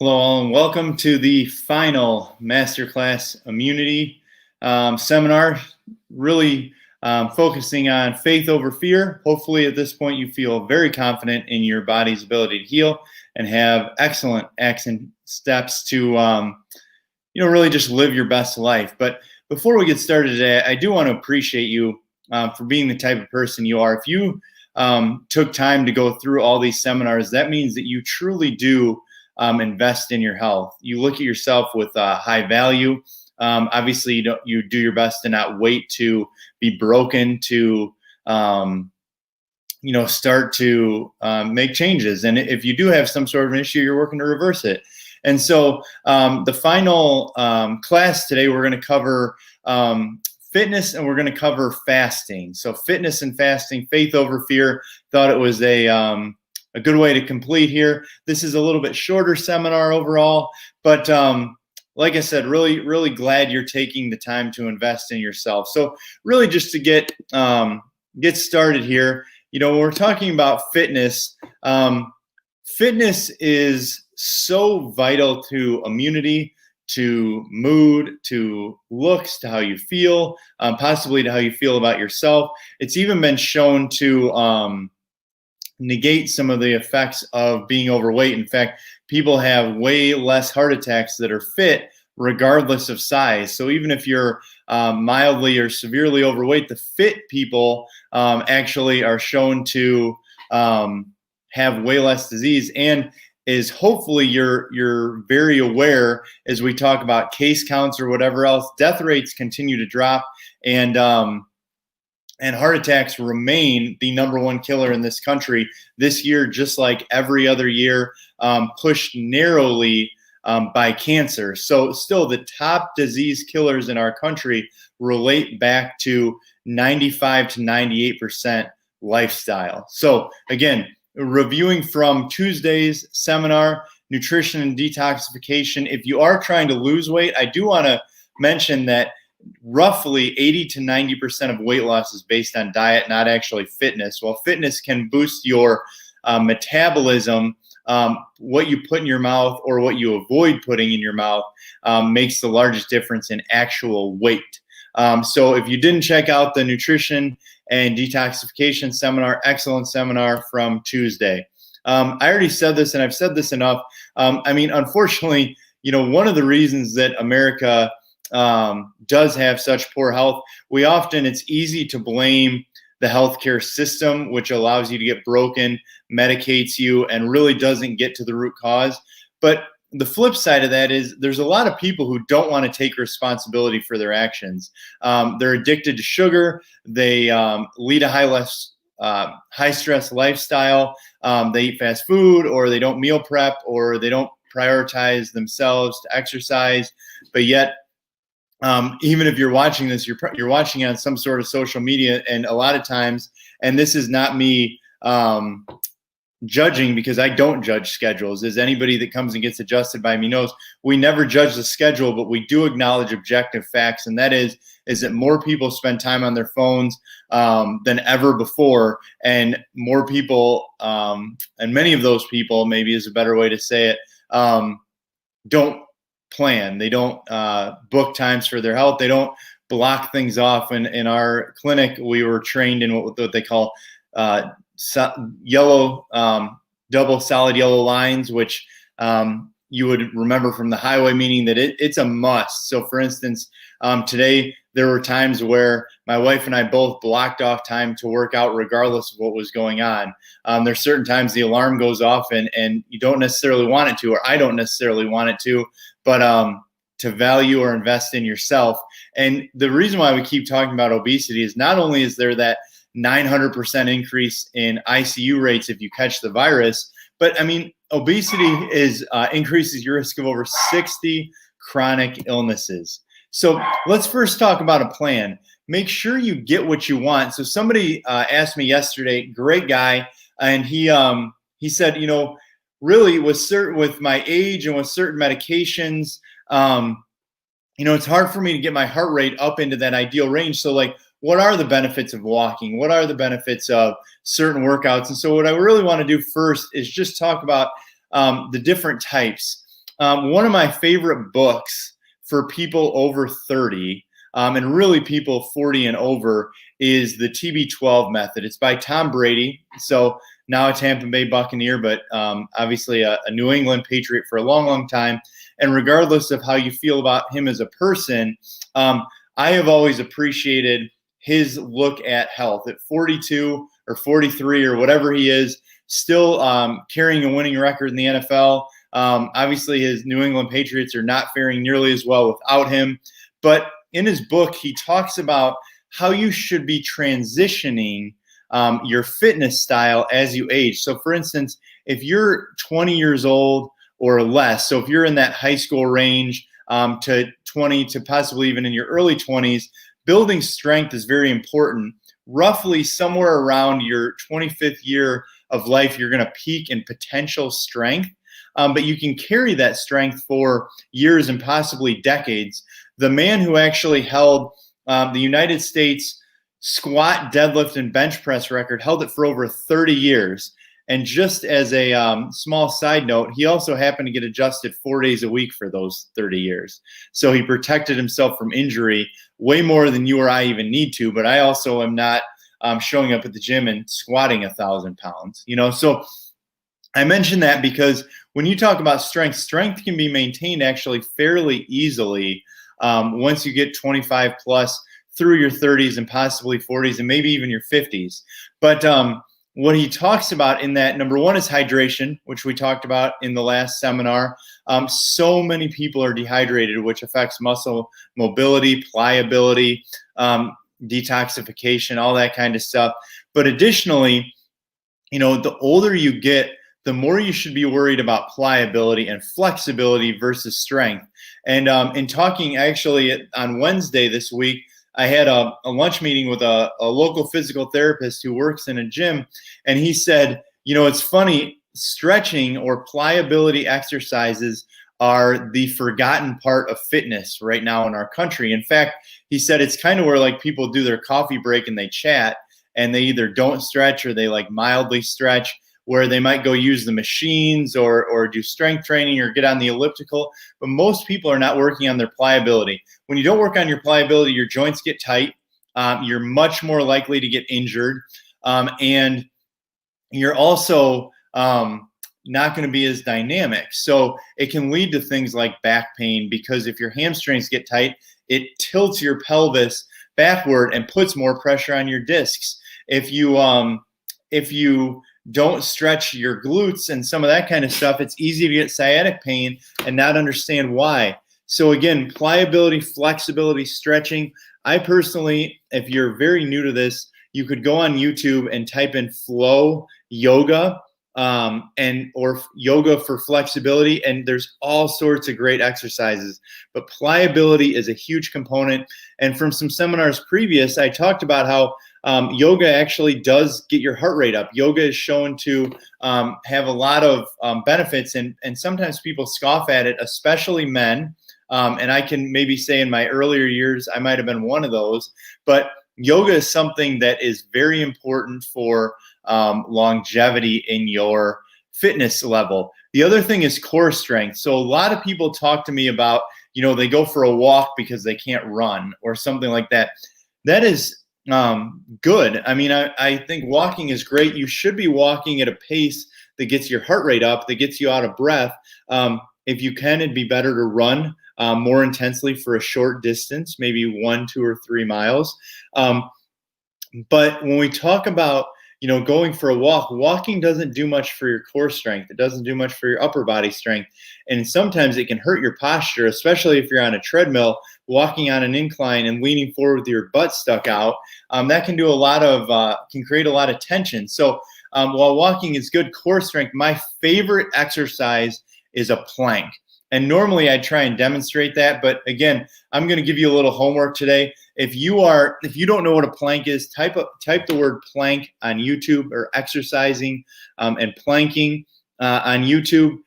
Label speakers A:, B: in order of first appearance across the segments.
A: Hello, all, and welcome to the final Masterclass Immunity seminar, really focusing on faith over fear. Hopefully, at this point, you feel very confident in your body's ability to heal and have excellent action steps to, really just live your best life. But before we get started today, I do want to appreciate you for being the type of person you are. If you took time to go through all these seminars, that means that you truly do invest in your health. You look at yourself with high value. Obviously, you do your best to not wait to be broken to, start to make changes. And if you do have some sort of an issue, you're working to reverse it. And so the final class today, we're going to cover fitness and we're going to cover fasting. So fitness and fasting, faith over fear. Thought it was a good way to complete here. This is a little bit shorter seminar overall, but like I said, really, really glad you're taking the time to invest in yourself. So really just to get started here, when we're talking about fitness, fitness is so vital to immunity, to mood, to looks, to how you feel, possibly to how you feel about yourself. It's even been shown to negate some of the effects of being overweight. In fact, people have way less heart attacks that are fit regardless of size. So even if you're mildly or severely overweight, the fit people actually are shown to have way less disease. And is hopefully you're very aware as we talk about case counts or whatever else, death rates continue to drop, and heart attacks remain the #1 killer in this country this year, just like every other year, pushed narrowly by cancer. So still the top disease killers in our country relate back to 95 to 98% lifestyle. So again, reviewing from Tuesday's seminar, nutrition and detoxification. If you are trying to lose weight, I do want to mention that roughly 80 to 90% of weight loss is based on diet, not actually fitness. While fitness can boost your metabolism, what you put in your mouth or what you avoid putting in your mouth makes the largest difference in actual weight. So if you didn't check out the nutrition and detoxification seminar, excellent seminar from Tuesday. I already said this, and I've said this enough. Unfortunately, one of the reasons that America does have such poor health, it's easy to blame the healthcare system, which allows you to get broken, medicates you, and really doesn't get to the root cause. But the flip side of that is there's a lot of people who don't want to take responsibility for their actions. They're addicted to sugar. They lead a high stress lifestyle. They eat fast food, or they don't meal prep, or they don't prioritize themselves to exercise. But yet, even if you're watching this, you're watching on some sort of social media, and a lot of times, and this is not me judging, because I don't judge schedules, as anybody that comes and gets adjusted by me knows, we never judge the schedule, but we do acknowledge objective facts, and that is that more people spend time on their phones than ever before, and more people, and many of those people, maybe is a better way to say it, don't plan. They don't book times for their health. They don't block things off. And in our clinic, we were trained in what they call yellow, double solid yellow lines, which you would remember from the highway, meaning that it's a must. So for instance, today there were times where my wife and I both blocked off time to work out regardless of what was going on. There's certain times the alarm goes off and you don't necessarily want it to, or I don't necessarily want it to, but to value or invest in yourself. And the reason why we keep talking about obesity is not only is there that 900% increase in ICU rates if you catch the virus, but obesity increases your risk of over 60 chronic illnesses. So let's first talk about a plan. Make sure you get what you want. So somebody asked me yesterday, great guy, and he said, really with my age and with certain medications, it's hard for me to get my heart rate up into that ideal range. So what are the benefits of walking? What are the benefits of certain workouts? And so what I really want to do first is just talk about the different types. one of my favorite books for people over 30, and really people 40 and over, is the TB12 method. It's by Tom Brady. So now a Tampa Bay Buccaneer, but obviously a New England Patriot for a long, long time. And regardless of how you feel about him as a person, I have always appreciated his look at health. At 42 or 43 or whatever he is, still carrying a winning record in the NFL. Obviously, his New England Patriots are not faring nearly as well without him. But in his book, he talks about how you should be transitioning your fitness style as you age. So, for instance, if you're 20 years old or less, so if you're in that high school range to 20 to possibly even in your early 20s, building strength is very important. Roughly somewhere around your 25th year of life, you're going to peak in potential strength, but you can carry that strength for years and possibly decades. The man who actually held the United States squat, deadlift, and bench press record held it for over 30 years. And just as a small side note, he also happened to get adjusted 4 days a week for those 30 years. So he protected himself from injury way more than you or I even need to. But I also am not showing up at the gym and squatting 1,000 pounds. So I mention that because when you talk about strength, strength can be maintained actually fairly easily once you get 25 plus through your 30s and possibly 40s and maybe even your 50s. But what he talks about in that, number one, is hydration, which we talked about in the last seminar. So many people are dehydrated, which affects muscle mobility, pliability, detoxification, all that kind of stuff. But additionally, the older you get, the more you should be worried about pliability and flexibility versus strength. And in talking actually on Wednesday this week, I had a lunch meeting with a local physical therapist who works in a gym, and he said, it's funny, stretching or pliability exercises are the forgotten part of fitness right now in our country. In fact, he said it's kind of where like people do their coffee break and they chat, and they either don't stretch or they like mildly stretch, where they might go use the machines or do strength training or get on the elliptical. But most people are not working on their pliability. When you don't work on your pliability, your joints get tight. You're much more likely to get injured. And you're also not going to be as dynamic. So it can lead to things like back pain, because if your hamstrings get tight, it tilts your pelvis backward and puts more pressure on your discs. If you don't stretch your glutes and some of that kind of stuff, it's easy to get sciatic pain and not understand why. So again, pliability, flexibility, stretching. I personally, if you're very new to this, you could go on YouTube and type in flow yoga or yoga for flexibility, and there's all sorts of great exercises. But pliability is a huge component. And from some seminars previous, I talked about how yoga actually does get your heart rate up. Yoga is shown to have a lot of benefits, and sometimes people scoff at it, especially men. And I can maybe say in my earlier years, I might have been one of those. But yoga is something that is very important for longevity in your fitness level. The other thing is core strength. So a lot of people talk to me about, they go for a walk because they can't run or something like that. That is good. I mean, I think walking is great. You should be walking at a pace that gets your heart rate up, that gets you out of breath. If you can, it'd be better to run more intensely for a short distance, maybe 1, 2, or 3 miles. But when we talk about, going for a walk, walking doesn't do much for your core strength. It doesn't do much for your upper body strength. And sometimes it can hurt your posture, especially if you're on a treadmill, walking on an incline and leaning forward with your butt stuck out. That can do can create a lot of tension. So while walking is good core strength, my favorite exercise is a plank. And normally I try and demonstrate that, but again, I'm going to give you a little homework today. If you don't know what a plank is, type the word plank on YouTube, or exercising and planking on YouTube.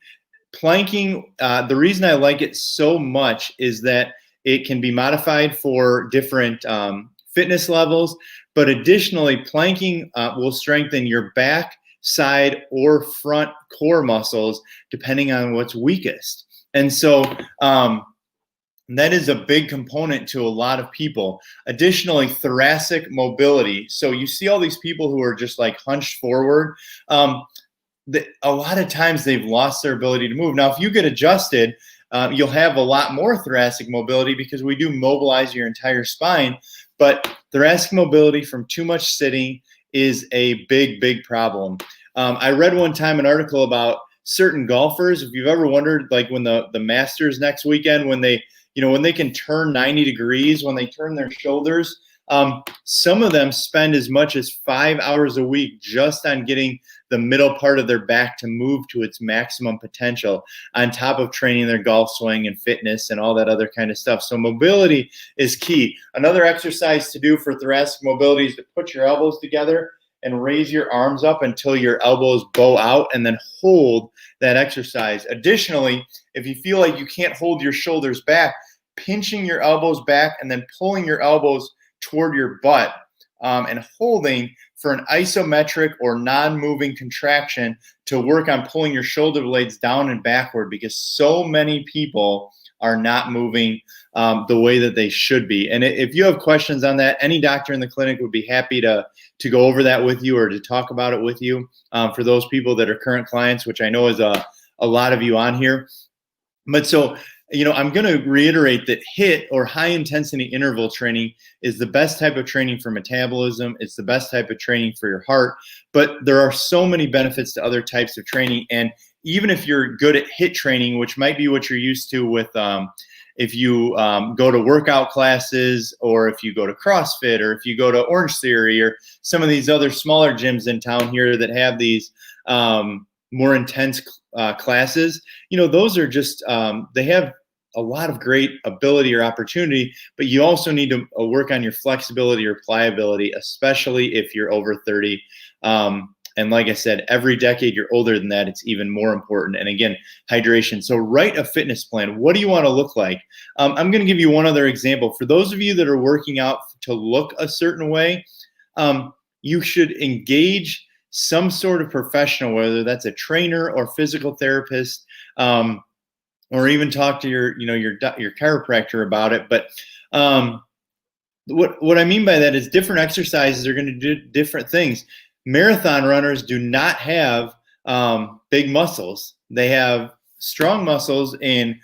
A: Planking, the reason I like it so much is that it can be modified for different fitness levels, but additionally, planking will strengthen your back, side, or front core muscles depending on what's weakest. And so that is a big component to a lot of people. Additionally, thoracic mobility. So you see all these people who are just like hunched forward. A lot of times they've lost their ability to move. Now, if you get adjusted, you'll have a lot more thoracic mobility because we do mobilize your entire spine. But thoracic mobility from too much sitting is a big, big problem. I read one time an article about certain golfers. If you've ever wondered, like when the Masters next weekend, when they can turn 90 degrees, when they turn their shoulders, some of them spend as much as 5 hours a week just on getting the middle part of their back to move to its maximum potential, on top of training their golf swing and fitness and all that other kind of stuff. So mobility is key. Another exercise to do for thoracic mobility is to put your elbows together and raise your arms up until your elbows bow out, and then hold that exercise. Additionally, if you feel like you can't hold your shoulders back, pinching your elbows back and then pulling your elbows toward your butt, and holding for an isometric or non-moving contraction to work on pulling your shoulder blades down and backward, because so many people are not moving the way that they should be. And if you have questions on that, any doctor in the clinic would be happy to go over that with you or to talk about it with you, for those people that are current clients, which I know is a lot of you on here. But so, I'm going to reiterate that HIIT, or high intensity interval training, is the best type of training for metabolism. It's the best type of training for your heart. But there are so many benefits to other types of training. And even if you're good at HIIT training, which might be what you're used to with if you go to workout classes, or if you go to CrossFit, or if you go to Orange Theory, or some of these other smaller gyms in town here that have these more intense classes, those are just, they have a lot of great ability or opportunity, but you also need to work on your flexibility or pliability, especially if you're over 30. And like I said, every decade you're older than that, it's even more important. And again, hydration. So write a fitness plan. What do you want to look like? I'm going to give you one other example. For those of you that are working out to look a certain way, you should engage some sort of professional, whether that's a trainer or physical therapist, or even talk to your chiropractor about it. But what I mean by that is different exercises are going to do different things. Marathon runners do not have big muscles. They have strong muscles in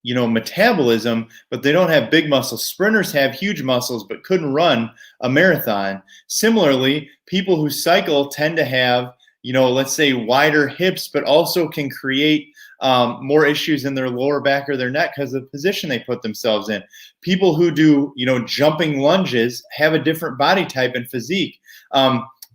A: metabolism, but they don't have big muscles. Sprinters have huge muscles but couldn't run a marathon. Similarly, people who cycle tend to have, let's say, wider hips, but also can create more issues in their lower back or their neck because of the position they put themselves in. People who do, jumping lunges have a different body type and physique.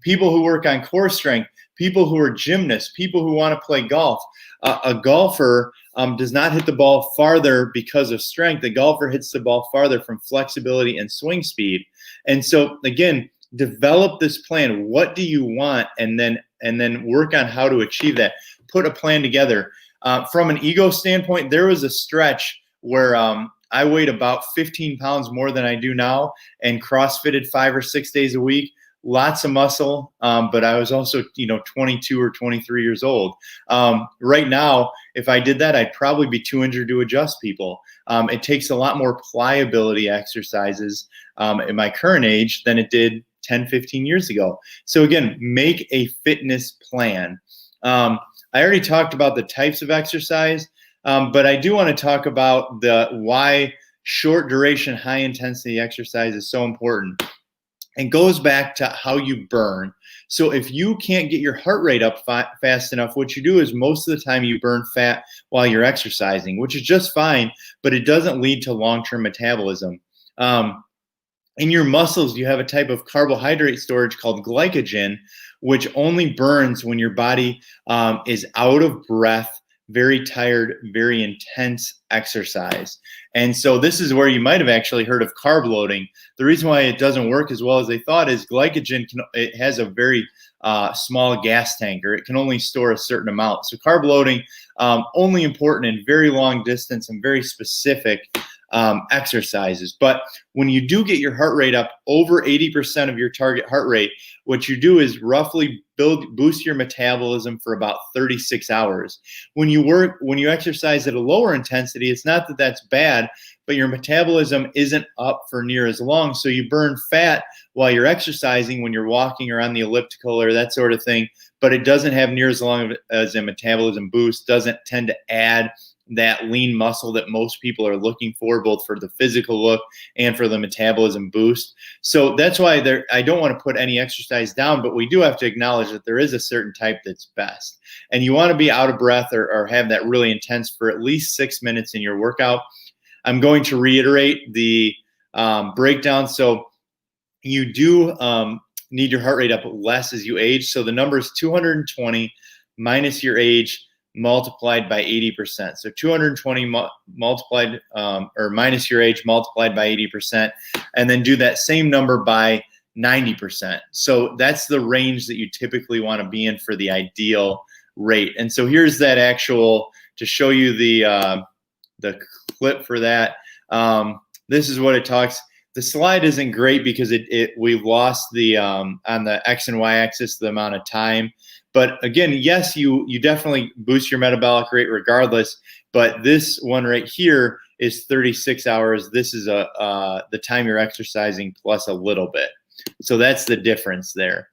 A: People who work on core strength, people who are gymnasts, people who want to play golf. A golfer does not hit the ball farther because of strength. A golfer hits the ball farther from flexibility and swing speed. And so, again, develop this plan. What do you want? And then work on how to achieve that. Put a plan together. From an ego standpoint, there was a stretch where I weighed about 15 pounds more than I do now and CrossFitted 5 or 6 days a week. Lots of muscle, but I was also, 22 or 23 years old. Right now, if I did that, I'd probably be too injured to adjust people. It takes a lot more pliability exercises at my current age than it did 10, 15 years ago. So again, make a fitness plan. I already talked about the types of exercise, but I do want to talk about why short duration, high intensity exercise is so important. And goes back to how you burn. So if you can't get your heart rate up fast enough, what you do is most of the time you burn fat while you're exercising, which is just fine, but it doesn't lead to long-term metabolism. In your muscles, you have a type of carbohydrate storage called glycogen, which only burns when your body is out of breath, very tired, very intense exercise. And so this is where you might have actually heard of carb loading. The reason why it doesn't work as well as they thought is glycogen it has a very small gas tank, or it can only store a certain amount. So carb loading, only important in very long distance and very specific exercises. But when you do get your heart rate up over 80% of your target heart rate, what you do is roughly boost your metabolism for about 36 hours. When you exercise at a lower intensity, it's not that that's bad, but your metabolism isn't up for near as long. So you burn fat while you're exercising, when you're walking or on the elliptical or that sort of thing, but it doesn't have near as long as a metabolism boost, doesn't tend to add that lean muscle that most people are looking for, both for the physical look and for the metabolism boost. So that's why I don't want to put any exercise down, but we do have to acknowledge that there is a certain type that's best. And you want to be out of breath or have that really intense for at least 6 minutes in your workout. I'm going to reiterate the breakdown. So you do need your heart rate up less as you age. So the number is 220 minus your age multiplied by 80%. So 220 multiplied or minus your age multiplied by 80%, and then do that same number by 90%. So that's the range that you typically want to be in for the ideal rate. And so here's that actual, to show you the clip for that. This is what it talks. The slide isn't great because we've lost the on the X and Y axis the amount of time. But again, yes, you definitely boost your metabolic rate regardless. But this one right here is 36 hours. This is the time you're exercising plus a little bit. So that's the difference there.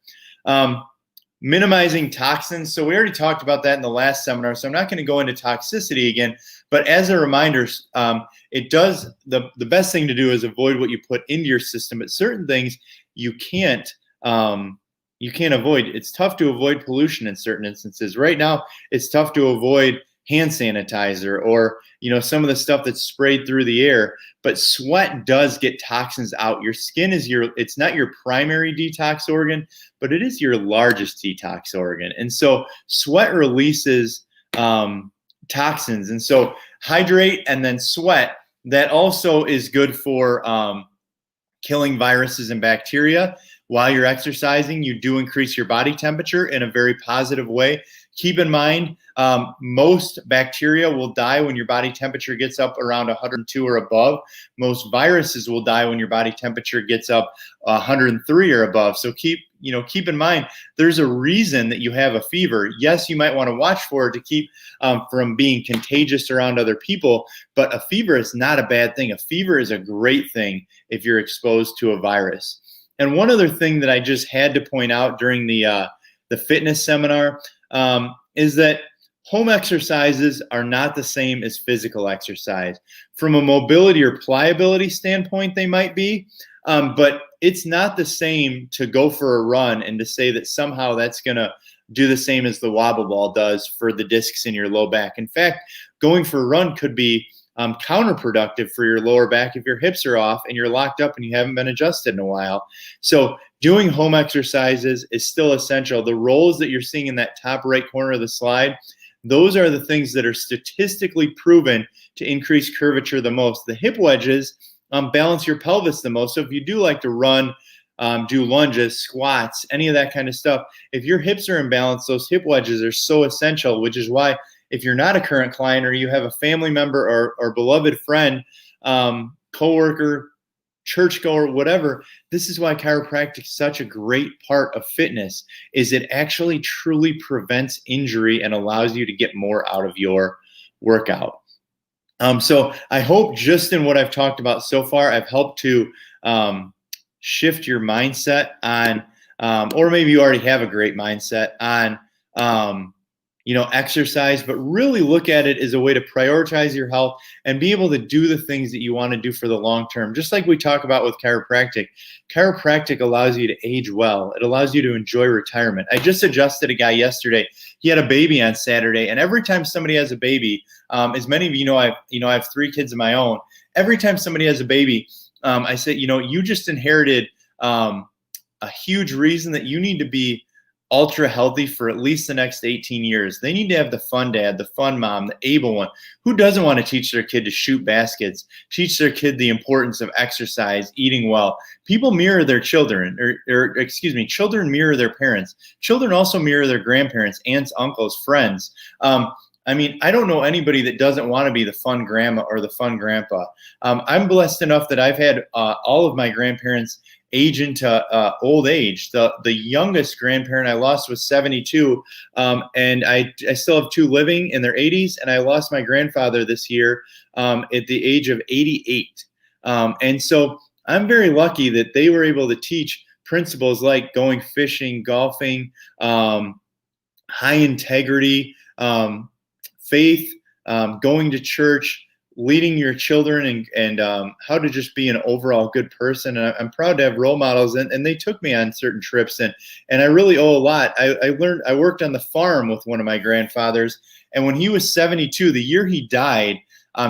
A: Minimizing toxins. So we already talked about that in the last seminar, so I'm not going to go into toxicity again. But as a reminder, the best thing to do is avoid what you put into your system. But certain things you can't avoid. It's tough to avoid pollution in certain instances. Right now, it's tough to avoid hand sanitizer or some of the stuff that's sprayed through the air. But sweat does get toxins out. Your skin is it's not your primary detox organ, but it is your largest detox organ. And so sweat releases toxins. And so hydrate and then sweat. That also is good for killing viruses and bacteria. While you're exercising, you do increase your body temperature in a very positive way. Keep in mind, most bacteria will die when your body temperature gets up around 102 or above. Most viruses will die when your body temperature gets up 103 or above. So keep in mind, there's a reason that you have a fever. Yes, you might want to watch for it to keep from being contagious around other people, but a fever is not a bad thing. A fever is a great thing if you're exposed to a virus. And one other thing that I just had to point out during the fitness seminar is that home exercises are not the same as physical exercise. From a mobility or pliability standpoint, they might be, but it's not the same to go for a run and to say that somehow that's going to do the same as the wobble ball does for the discs in your low back. In fact, going for a run could be counterproductive for your lower back if your hips are off and you're locked up and you haven't been adjusted in a while. So doing home exercises is still essential. The rows that you're seeing in that top right corner of the slide, those are the things that are statistically proven to increase curvature the most. The hip wedges balance your pelvis the most. So if you do like to run, do lunges, squats, any of that kind of stuff, if your hips are imbalanced, those hip wedges are so essential, which is why if you're not a current client or you have a family member or beloved friend, coworker, churchgoer, whatever, this is why chiropractic is such a great part of fitness, is it actually truly prevents injury and allows you to get more out of your workout. So I hope just in what I've talked about so far, I've helped to shift your mindset on, or maybe you already have a great mindset on, exercise, but really look at it as a way to prioritize your health and be able to do the things that you want to do for the long term. Just like we talk about with chiropractic. Chiropractic allows you to age well. It allows you to enjoy retirement. I just adjusted a guy yesterday. He had a baby on Saturday, and every time somebody has a baby, as many of you know, I have 3 kids of my own. Every time somebody has a baby, I say, you just inherited a huge reason that you need to be ultra healthy for at least the next 18 years. They need to have the fun dad, the fun mom, the able one. Who doesn't want to teach their kid to shoot baskets, teach their kid the importance of exercise, eating well? People mirror their children, children mirror their parents. Children also mirror their grandparents, aunts, uncles, friends. I mean, I don't know anybody that doesn't want to be the fun grandma or the fun grandpa. I'm blessed enough that I've had all of my grandparents age into old age. The youngest grandparent I lost was 72, and I still have two living in their 80s, and I lost my grandfather this year at the age of 88. And so I'm very lucky that they were able to teach principles like going fishing, golfing, high integrity, faith, going to church, leading your children, and how to just be an overall good person. And I'm proud to have role models, and they took me on certain trips, and I really owe a lot. I worked on the farm with one of my grandfathers, and when he was 72, the year he died,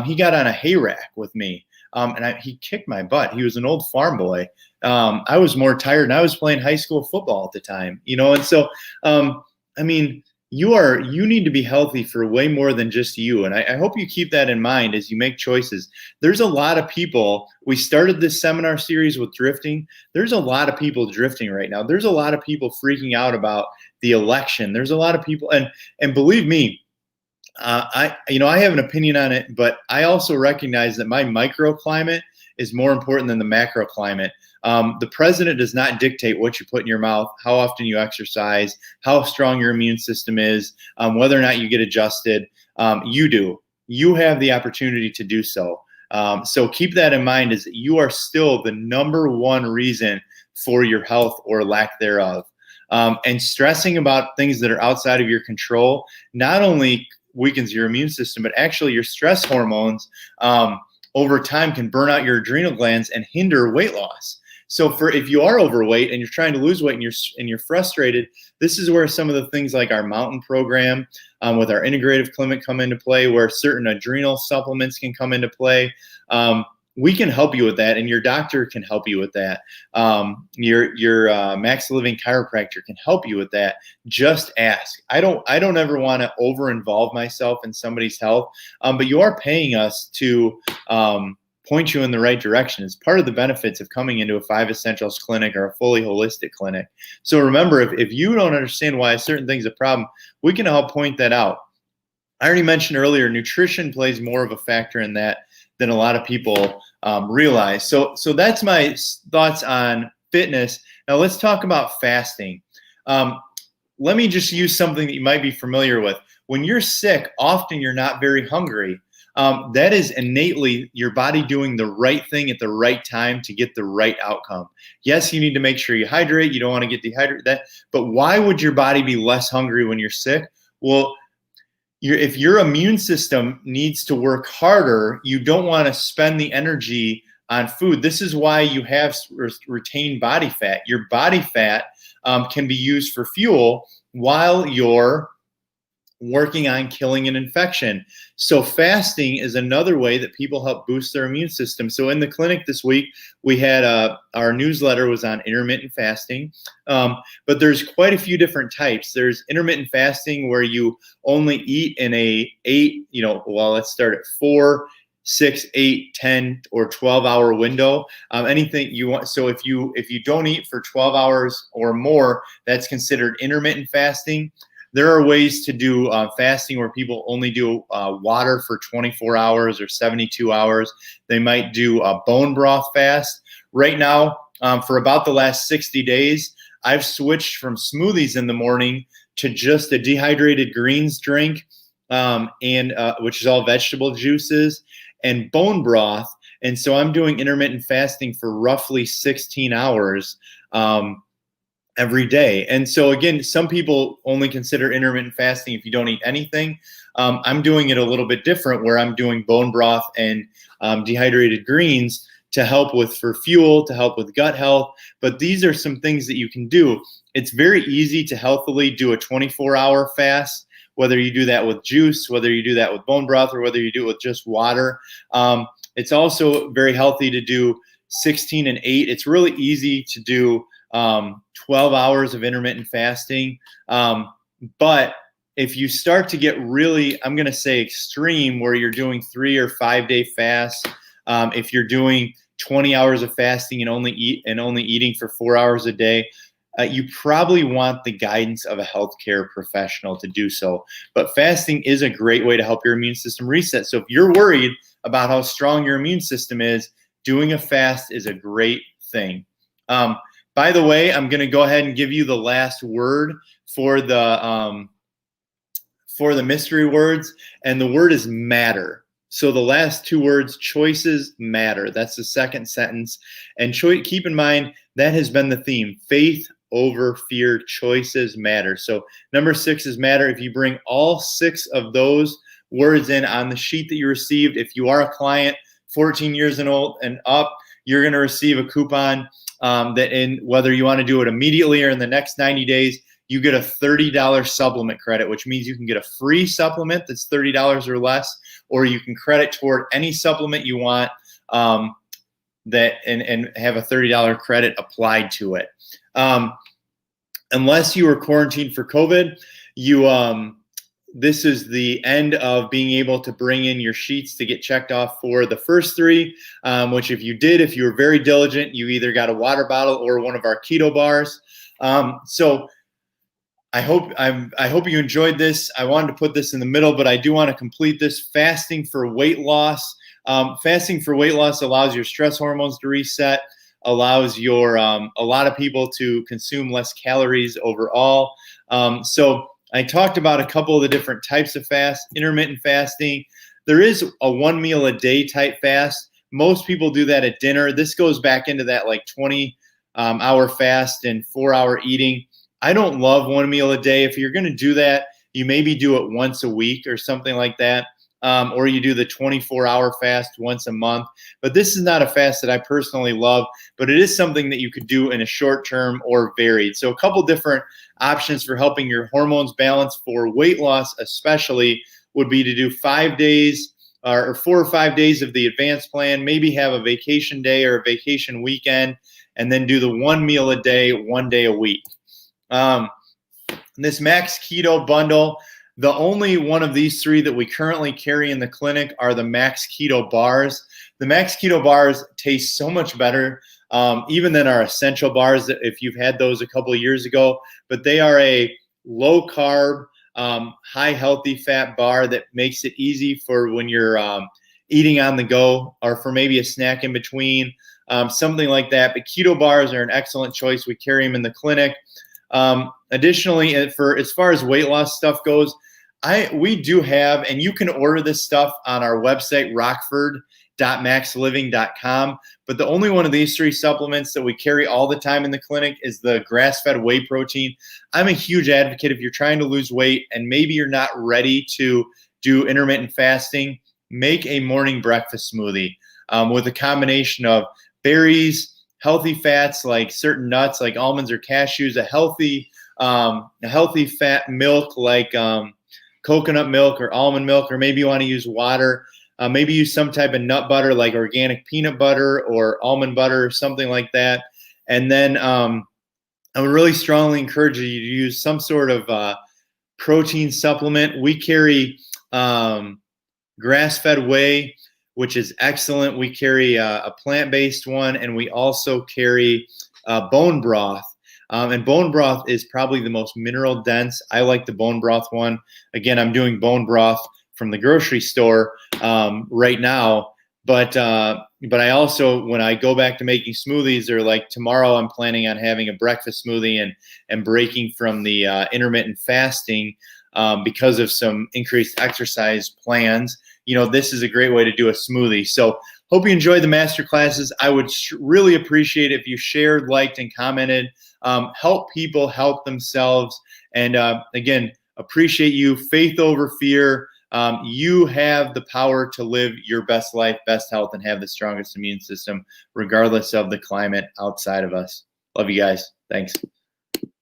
A: he got on a hay rack with me. And he kicked my butt. He was an old farm boy. I was more tired, and I was playing high school football at the time, and so, I mean, you need to be healthy for way more than just you. And I hope you keep that in mind as you make choices. There's a lot of people. We started this seminar series with drifting. There's a lot of people drifting right now. There's a lot of people freaking out about the election. There's a lot of people, and believe me, I have an opinion on it, but I also recognize that my microclimate is more important than the macroclimate. The president does not dictate what you put in your mouth, how often you exercise, how strong your immune system is, whether or not you get adjusted. You do. You have the opportunity to do so. So keep that in mind, is that you are still the number one reason for your health or lack thereof. And stressing about things that are outside of your control not only weakens your immune system, but actually your stress hormones over time can burn out your adrenal glands and hinder weight loss. So if you are overweight and you're trying to lose weight and you're frustrated, this is where some of the things like our mountain program with our integrative clinic come into play, where certain adrenal supplements can come into play. We can help you with that, and your doctor can help you with that. Your Max Living chiropractor can help you with that. Just ask. I don't ever want to over involve myself in somebody's health, but you are paying us to point you in the right direction. It's part of the benefits of coming into a 5 Essentials clinic or a fully holistic clinic. So remember, if you don't understand why a certain thing's a problem, we can help point that out. I already mentioned earlier, nutrition plays more of a factor in that than a lot of people realize. So that's my thoughts on fitness. Now let's talk about fasting. Let me just use something that you might be familiar with. When you're sick, often you're not very hungry. That is innately your body doing the right thing at the right time to get the right outcome. Yes, you need to make sure you hydrate. You don't want to get dehydrated. But why would your body be less hungry when you're sick? Well, if your immune system needs to work harder, you don't want to spend the energy on food. This is why you have retained body fat. Your body fat can be used for fuel while you're working on killing an infection. So fasting is another way that people help boost their immune system. So in the clinic this week, we had our newsletter was on intermittent fasting, but there's quite a few different types. There's intermittent fasting where you only eat in let's start at 4, 6, 8, 10, or 12-hour window. Anything you want. So if you don't eat for 12 hours or more, that's considered intermittent fasting. There are ways to do fasting where people only do water for 24 hours or 72 hours. They might do a bone broth fast. Right now, for about the last 60 days, I've switched from smoothies in the morning to just a dehydrated greens drink, which is all vegetable juices, and bone broth. And so I'm doing intermittent fasting for roughly 16 hours every day. And so again, some people only consider intermittent fasting if you don't eat anything. I'm doing it a little bit different, where I'm doing bone broth and dehydrated greens to help for fuel, to help with gut health. But these are some things that you can do. It's very easy to healthily do a 24-hour fast, whether you do that with juice, whether you do that with bone broth, or whether you do it with just water. It's also very healthy to do 16 and 8. It's really easy to do 12 hours of intermittent fasting. But if you start to get really, I'm going to say extreme, where you're doing 3 or 5 day fasts, if you're doing 20 hours of fasting and only eating for 4 hours a day, you probably want the guidance of a healthcare professional to do so. But fasting is a great way to help your immune system reset. So if you're worried about how strong your immune system is, doing a fast is a great thing. By the way, I'm going to go ahead and give you the last word for the mystery words, and the word is matter. So the last two words, choices matter. That's the second sentence. And keep in mind, that has been the theme, faith over fear, choices matter. So number 6 is matter. If you bring all 6 of those words in on the sheet that you received, if you are a client 14 years and old and up, you're going to receive a coupon whether you want to do it immediately or in the next 90 days, you get a $30 supplement credit, which means you can get a free supplement that's $30 or less, or you can credit toward any supplement you want and have a $30 credit applied to it. Unless you were quarantined for COVID, this is the end of being able to bring in your sheets to get checked off for the first 3, which if you were very diligent, you either got a water bottle or one of our keto bars. So I hope you enjoyed this. I wanted to put this in the middle, but I do want to complete this. Fasting for weight loss. Fasting for weight loss allows your stress hormones to reset, allows a lot of people to consume less calories overall. So I talked about a couple of the different types of fast. Intermittent fasting. There is a 1 meal a day type fast. Most people do that at dinner. This goes back into that like 20-hour fast and 4-hour eating. I don't love 1 meal a day. If you're going to do that, you maybe do it once a week or something like that. Or you do the 24-hour fast once a month. But this is not a fast that I personally love, but it is something that you could do in a short term or varied. So a couple different options for helping your hormones balance for weight loss especially would be to do 5 days or 4 or 5 days of the advanced plan, maybe have a vacation day or a vacation weekend, and then do the 1 meal a day, 1 day a week. This Max Keto bundle, the only one of these 3 that we currently carry in the clinic are the Max Keto bars. The Max Keto bars taste so much better, even than our essential bars, if you've had those a couple of years ago. But they are a low carb, high healthy fat bar that makes it easy for when you're eating on the go or for maybe a snack in between, something like that. But keto bars are an excellent choice. We carry them in the clinic. Additionally, as far as weight loss stuff goes, we do have, and you can order this stuff on our website, rockford.maxliving.com. But the only one of these 3 supplements that we carry all the time in the clinic is the grass-fed whey protein. I'm a huge advocate if you're trying to lose weight and maybe you're not ready to do intermittent fasting, make a morning breakfast smoothie with a combination of berries, healthy fats like certain nuts like almonds or cashews, a healthy fat milk like coconut milk or almond milk, or maybe you want to use water. Maybe use some type of nut butter like organic peanut butter or almond butter or something like that. And then I would really strongly encourage you to use some sort of protein supplement. We carry grass-fed whey, which is excellent. We carry a plant-based one, and we also carry bone broth. And bone broth is probably the most mineral dense. I like the bone broth one. Again, I'm doing bone broth from the grocery store right now. But I also, when I go back to making smoothies, or like tomorrow, I'm planning on having a breakfast smoothie and breaking from the intermittent fasting because of some increased exercise plans. This is a great way to do a smoothie. So hope you enjoyed the master classes. I would really appreciate it if you shared, liked, and commented. Help people help themselves. And again, appreciate you. Faith over fear. You have the power to live your best life, best health, and have the strongest immune system, regardless of the climate outside of us. Love you guys. Thanks.